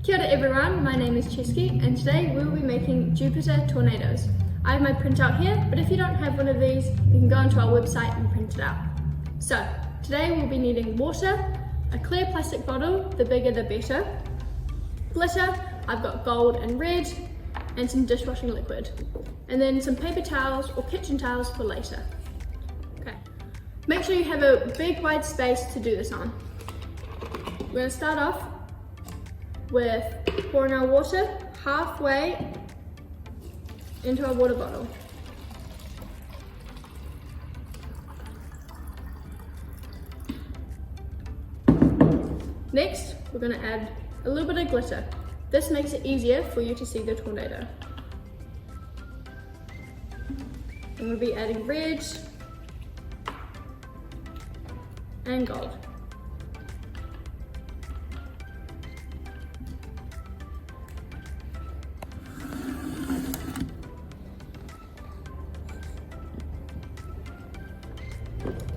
Kia ora everyone, my name is Cheskie and today we will be making Jupiter tornadoes. I have my printout here, but if you don't have one of these, you can go onto our website and print it out. So, today we'll be needing water, a clear plastic bottle, the bigger the better, glitter, I've got gold and red, and some dishwashing liquid. And then some paper towels or kitchen towels for later. Okay. Make sure you have a big wide space to do this on. We're going to start off with pouring our water halfway into our water bottle. Next, we're going to add a little bit of glitter. This makes it easier for you to see the tornado. And we'll be adding red and gold.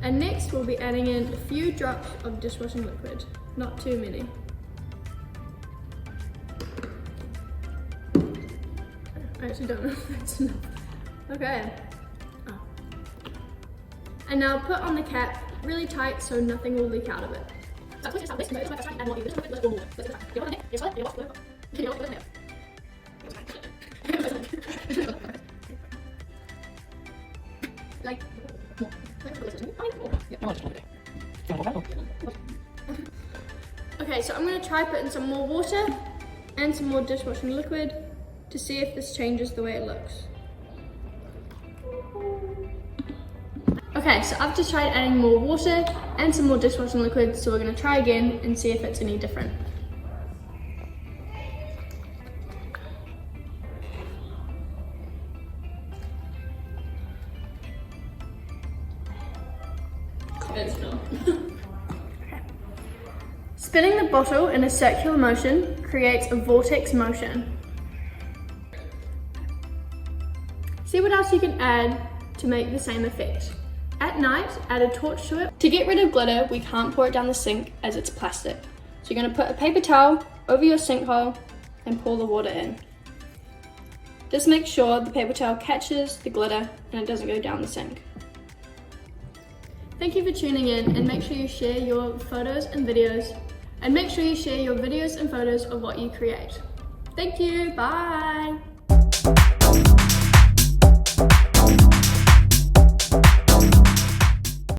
And next we'll be adding in a few drops of dishwashing liquid, not too many. I actually don't know if that's enough. Okay. Oh. And now put on the cap really tight so nothing will leak out of it. Okay, so I'm going to try putting some more water and some more dishwashing liquid to see if this changes the way it looks. Okay, so I've just tried adding more water and some more dishwashing liquid, so we're going to try again and see if it's any different. It's not. Spinning the bottle in a circular motion creates a vortex motion. See what else you can add to make the same effect. At night, add a torch to it. To get rid of glitter, we can't pour it down the sink as it's plastic. So you're going to put a paper towel over your sinkhole and pour the water in. Just make sure the paper towel catches the glitter and it doesn't go down the sink. Thank you for tuning in, and make sure you share your photos and videos. And make sure you share your videos and photos of what you create. Thank you, bye!